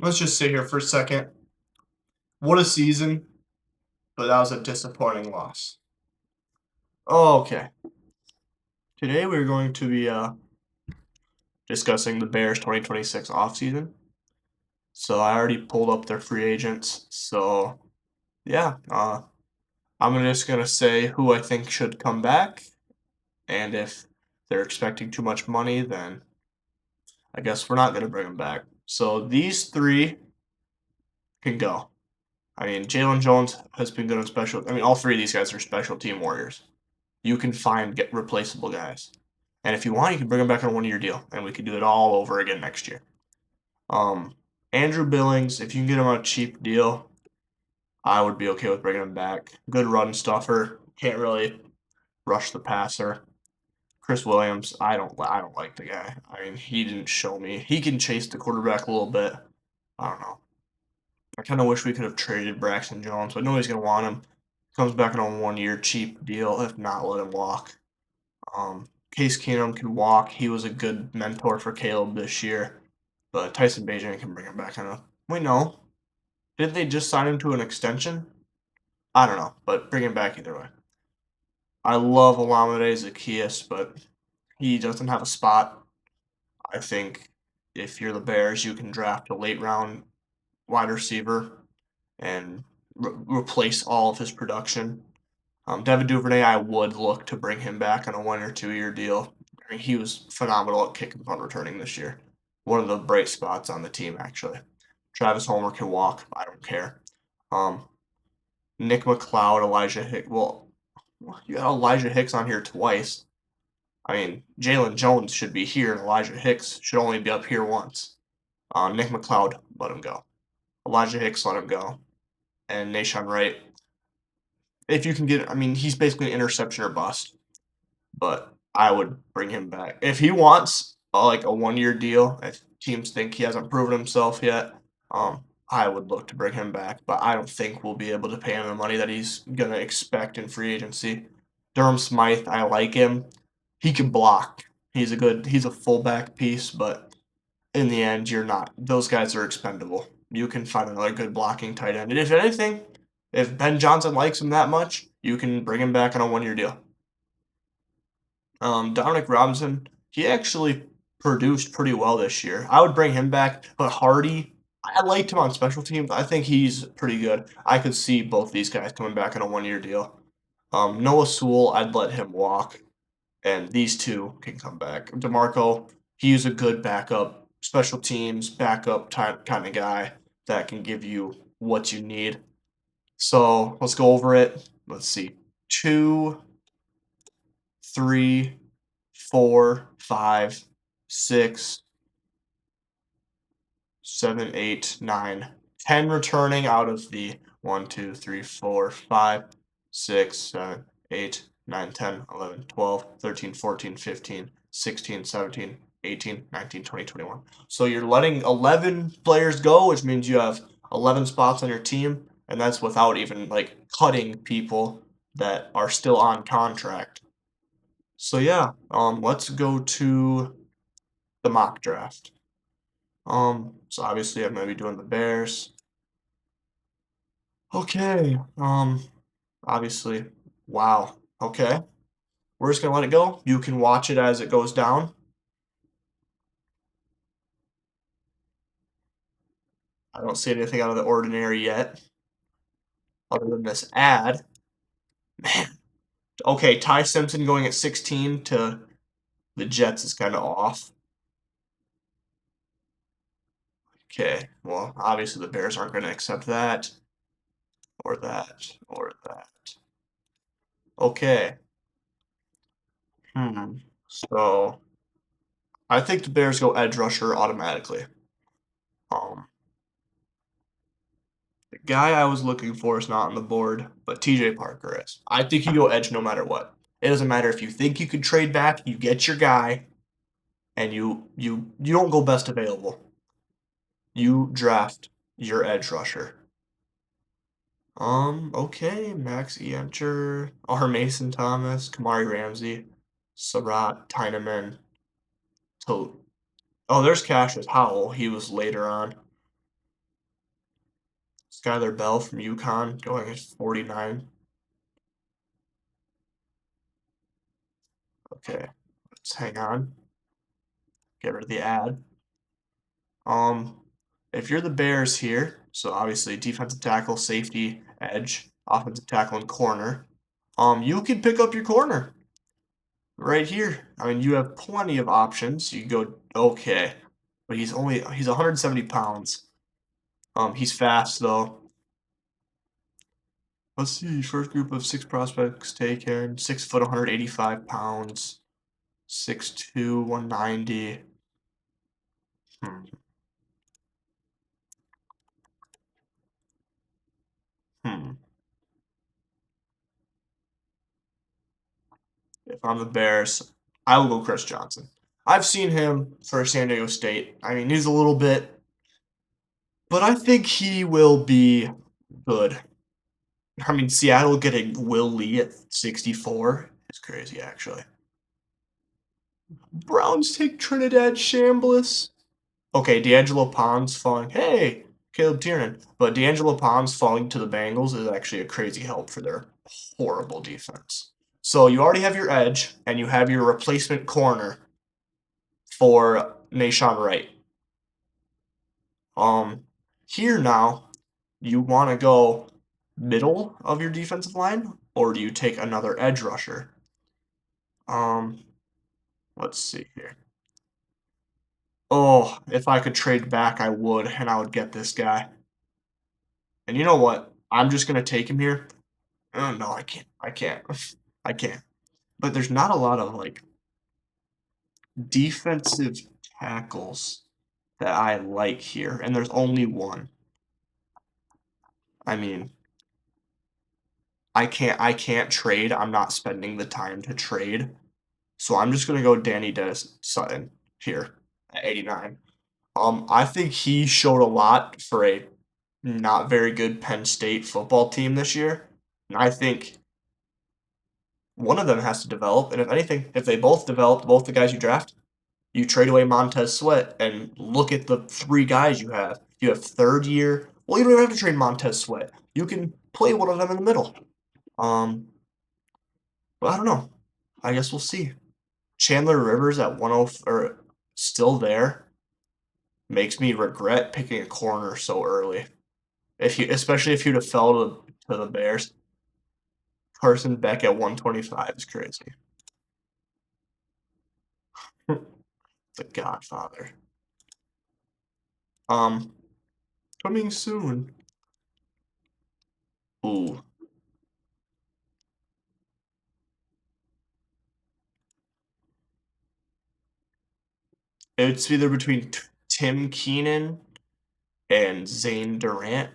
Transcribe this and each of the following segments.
Let's just sit here for a second. What a season, but that was a disappointing loss. Okay. Today we're going to be discussing the Bears 2026 offseason. So I already pulled up their free agents. So yeah, I'm just gonna say who I think should come back, and if they're expecting too much money, then I guess we're not gonna bring them back. So these three can go. I mean, Jalen Jones has been good on special. I mean, all three of these guys are special team warriors. You can get replaceable guys, and if you want, you can bring them back on a 1 year deal, and we could do it all over again next year. Um, Andrew Billings, if you can get him on a cheap deal, I would be okay with bringing him back. Good run stuffer, can't really rush the passer. Chris Williams, I don't like the guy. I mean, he didn't show me. He can chase the quarterback a little bit. I don't know. I kind of wish we could have traded Braxton Jones, but nobody's gonna want him. Comes back on a 1 year cheap deal. If not, let him walk. Case Keenum can walk. He was a good mentor for Caleb this year, but Tyson Bagent can bring him back on a. Wait, no. Did they just sign him to an extension? I don't know, but bring him back either way. I love Olamide Zaccheaus, but he doesn't have a spot. I think if you're the Bears, you can draft a late round wide receiver and replace all of his production. Devin Duvernay, I would look to bring him back on a 1 or 2 year deal. I mean, he was phenomenal at kick and punt returning this year. One of the bright spots on the team, actually. Travis Homer can walk. I don't care. Um, Nick McLeod, Elijah Hicks. Well, you got Elijah Hicks on here twice. I mean, Jalen Jones should be here, and Elijah Hicks should only be up here once. Nick McLeod, let him go. Elijah Hicks, let him go. And Nashawn Wright, if you can get, I mean, he's basically an interception or bust, but I would bring him back. If he wants like a 1 year deal, if teams think he hasn't proven himself yet, I would look to bring him back, but I don't think we'll be able to pay him the money that he's gonna expect in free agency. Durham Smythe, I like him. He can block. He's a fullback piece, but in the end, you're not. Those guys are expendable. You can find another good blocking tight end. And if anything, if Ben Johnson likes him that much, you can bring him back on a 1 year deal. Dominic Robinson, he actually produced pretty well this year. I would bring him back, but Hardy, I liked him on special teams. I think he's pretty good. I could see both these guys coming back on a 1 year deal. Noah Sewell, I'd let him walk, and these two can come back. DeMarco, he's a good backup, special teams, backup type kind of guy that can give you what you need. So let's go over it. Let's see. 2, 3, 4, 5, 6, 7, 8, 9, 10 returning out of the 1, 2, 3, 4, 5, 6, 7, 8, 9, 10, 11, 12, 13, 14, 15, 16, 17, 18, 19, 20, 21. So you're letting 11 players go, which means you have 11 spots on your team, and that's without even like cutting people that are still on contract. So yeah, let's go to the mock draft. So obviously I'm gonna be doing the Bears. Okay. Obviously, wow. Okay, we're just gonna let it go. You can watch it as it goes down. I don't see anything out of the ordinary yet, other than this ad. Man. Okay, Ty Simpson going at 16 to the Jets is kind of off. Okay, well, obviously the Bears aren't going to accept that, or that, or that. Okay. So I think the Bears go edge rusher automatically. Um, the guy I was looking for is not on the board, but TJ Parker is. I think you go edge no matter what. It doesn't matter if you think you could trade back, you get your guy, and you don't go best available. You draft your edge rusher. Okay, Max Eenter, R. Mason Thomas, Kamari Ramsey, Sarat, Tyneman, Tote. Oh, there's Cassius Howell. He was later on. Skylar Bell from UConn going at 49. Okay, let's hang on. Get rid of the ad. Um, if you're the Bears here, so obviously defensive tackle, safety, edge, offensive tackle, and corner, you can pick up your corner right here. I mean, you have plenty of options. You go okay, but he's 170 pounds. He's fast though. Let's see. First group of 6 prospects taken. 6 foot, 185 pounds. 6'2", 190. Hmm. Hmm. If I'm the Bears, I will go Chris Johnson. I've seen him for San Diego State. I mean, he's a little bit, but I think he will be good. I mean, Seattle getting Will Lee at 64 is crazy, actually. Browns take Trinidad Shambliss. Okay, D'Angelo Pons falling. Hey, Caleb Tiernan. But D'Angelo Pons falling to the Bengals is actually a crazy help for their horrible defense. So you already have your edge, and you have your replacement corner for Nashawn Wright. Here now, you want to go middle of your defensive line, or do you take another edge rusher? Um, let's see here. Oh, if I could trade back, I would, and I would get this guy. And you know what? I'm just gonna take him here. Oh no, I can't. I can't. I can't. But there's not a lot of like defensive tackles that I like here, and there's only one. I mean, I can't trade. I'm not spending the time to trade. So I'm just gonna go Danny Dennis Sutton here at 89. I think he showed a lot for a not very good Penn State football team this year. And I think one of them has to develop. And if anything, if they both develop, both the guys you draft, you trade away Montez Sweat and look at the 3 guys you have. You have third year. Well, you don't even have to trade Montez Sweat. You can play one of them in the middle. Um, but I don't know. I guess we'll see. Chandler Rivers at 10 or still there makes me regret picking a corner so early. Especially if you'd have fell to the Bears. Carson Beck at 125 is crazy. The Godfather. Um, coming soon. Ooh. It's either between Tim Keenan and Zane Durant.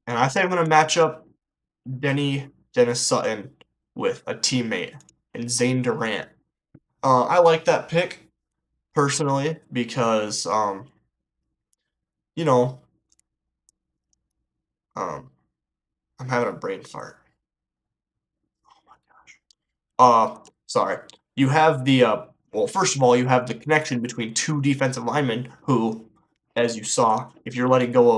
And I think I'm going to match up Dennis Sutton with a teammate and Zane Durant. I like that pick personally because, you know, I'm having a brain fart. Sorry. You have the well, first of all, you have the connection between 2 defensive linemen who, as you saw, if you're letting go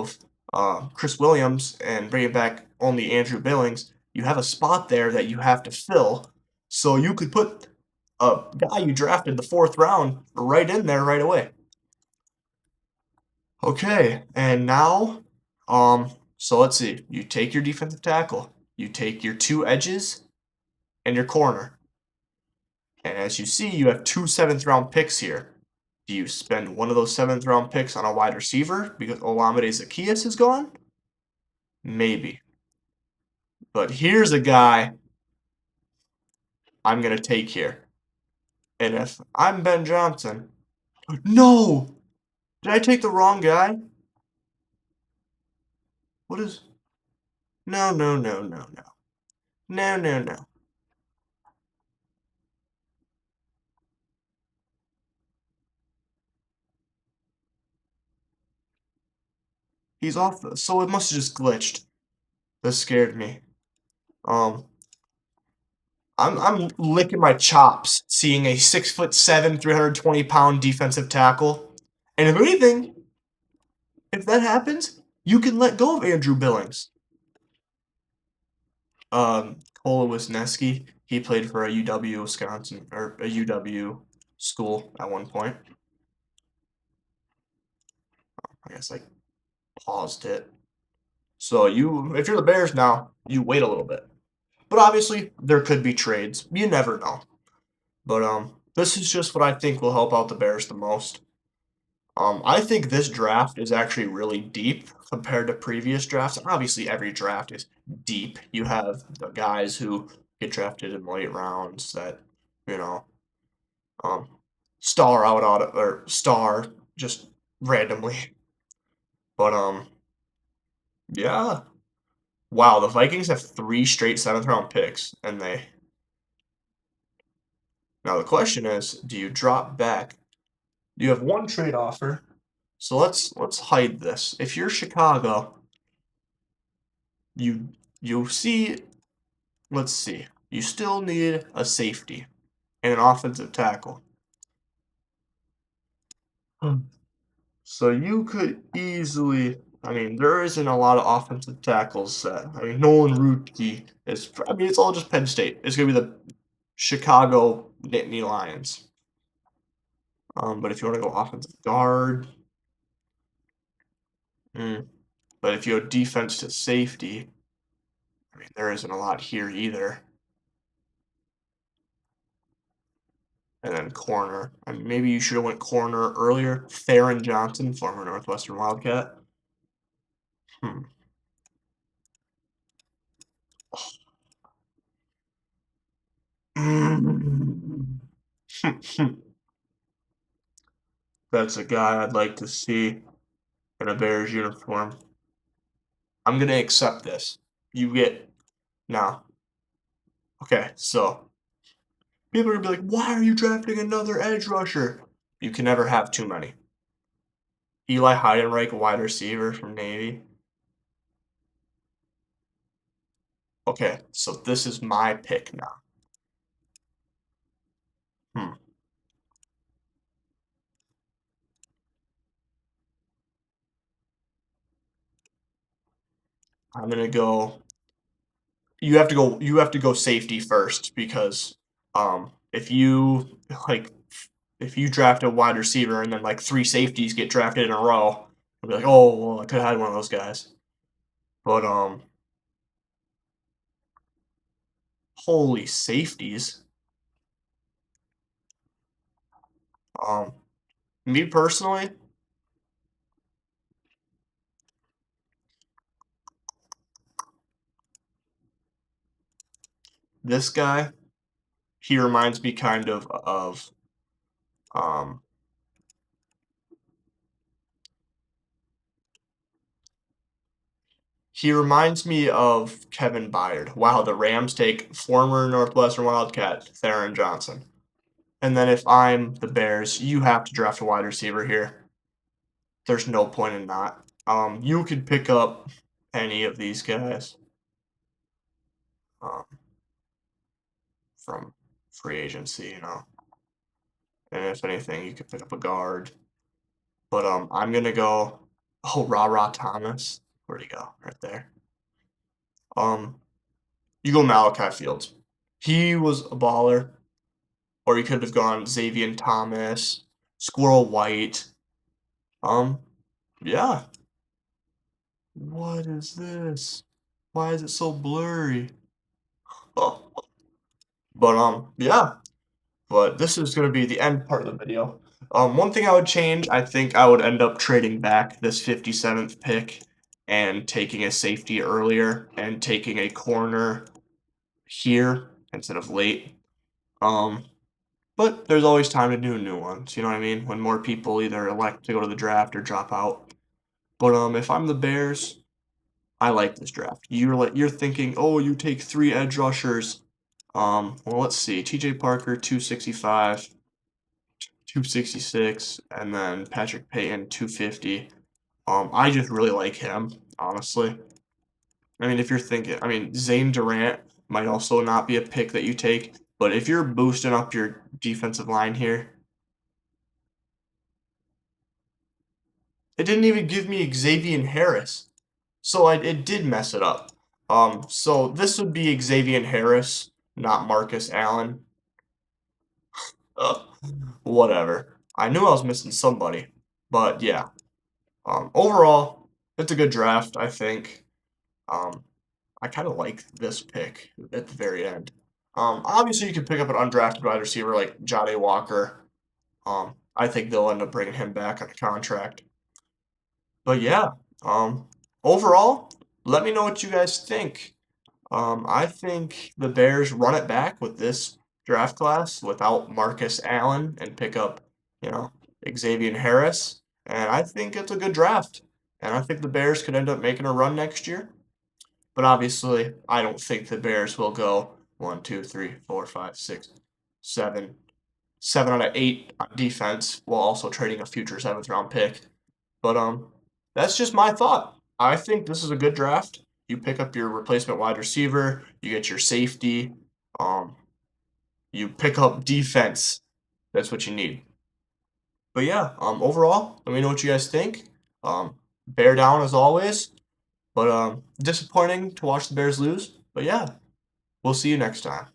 of Chris Williams and bringing back only Andrew Billings, you have a spot there that you have to fill. So you could put a guy you drafted the 4th round right in there right away. Okay, and now, so let's see. You take your defensive tackle, you take your 2 edges, and your corner. And as you see, you have 2 7th-round picks here. Do you spend one of those 7th-round picks on a wide receiver because Olamide Zaccheaus is gone? Maybe. But here's a guy I'm going to take here. And if I'm Ben Johnson... No! Did I take the wrong guy? What is... No, no, no, no, no. No, no, no. He's off the... So it must have just glitched. That scared me. I'm licking my chops seeing a 6'7", 320-pound defensive tackle. And if anything, if that happens, you can let go of Andrew Billings. Kola Wisniewski. He played for a UW Wisconsin or a UW school at one point. I guess I paused it. So if you're the Bears now, you wait a little bit. But obviously, there could be trades. You never know. But this is just what I think will help out the Bears the most. I think this draft is actually really deep compared to previous drafts. Obviously, every draft is deep. You have the guys who get drafted in late rounds that, you know, um, star out or star just randomly. But yeah. Wow, the Vikings have three straight seventh round picks, and they now the question is, do you drop back? You have one trade offer. So let's hide this. If you're Chicago, you you see, let's see. You still need a safety and an offensive tackle. Hmm. So you could easily, I mean, there isn't a lot of offensive tackles that, I mean, Nolan Rutke is, I mean, it's all just Penn State. It's going to be the Chicago Nittany Lions. But if you want to go offensive guard, mm, but if you go defense to safety, I mean, there isn't a lot here either. And then corner. I mean, maybe you should have went corner earlier. Theron Johnson, former Northwestern Wildcat. Hmm. That's a guy I'd like to see in a Bears uniform. I'm gonna accept this. You get now. Okay, so people are gonna be like, "Why are you drafting another edge rusher?" You can never have too many. Eli Heidenreich, wide receiver from Navy. Okay, so this is my pick now. Hmm. I'm gonna go. You have to go safety first because if you like if you draft a wide receiver and then like three safeties get drafted in a row, you'll be like, oh well, I could have had one of those guys. But holy safeties. Um, Me personally, this guy, he reminds me kind of um he reminds me of Kevin Byard. Wow, the Rams take former Northwestern Wildcat Theron Johnson. And then if I'm the Bears, you have to draft a wide receiver here. There's no point in not. You could pick up any of these guys um, from free agency, And if anything, you could pick up a guard. But I'm gonna go. Oh, Thomas. Where'd he go? Right there. Um, you go Malachi Fields. He was a baller. Or you could have gone Xavier Thomas, Squirrel White. Um, yeah. What is this? Why is it so blurry? Oh, but yeah. But this is gonna be the end part of the video. One thing I would change, I think I would end up trading back this 57th pick and taking a safety earlier and taking a corner here instead of late. Um, but there's always time to do new ones. You know what I mean? When more people either elect to go to the draft or drop out. But if I'm the Bears, I like this draft. You're thinking, oh, you take three edge rushers. Well, let's see. T.J. Parker, 265, 266, and then Patrick Payton, 250. I just really like him, honestly. I mean, if you're thinking, I mean, Zane Durant might also not be a pick that you take, but if you're boosting up your defensive line here, it didn't even give me Xavier Harris. So it did mess it up. So this would be Xavier Harris, not Marcus Allen. Ugh, whatever. I knew I was missing somebody, but yeah. Overall, it's a good draft, I think. Um, I kind of like this pick at the very end. Obviously, you could pick up an undrafted wide receiver like Johnny Walker. I think they'll end up bringing him back on a contract. But yeah, um, overall, let me know what you guys think. I think the Bears run it back with this draft class without Marcus Allen and pick up, you know, Xavier Harris. And I think it's a good draft. And I think the Bears could end up making a run next year. But obviously, I don't think the Bears will go 1, 2, 3, 4, 5, 6, 7, 7 out of 8 on defense while also trading a future seventh round pick. But that's just my thought. I think this is a good draft. You pick up your replacement wide receiver, you get your safety, um, you pick up defense. That's what you need. But yeah, overall, let me know what you guys think. Bear down as always, but disappointing to watch the Bears lose. But yeah, we'll see you next time.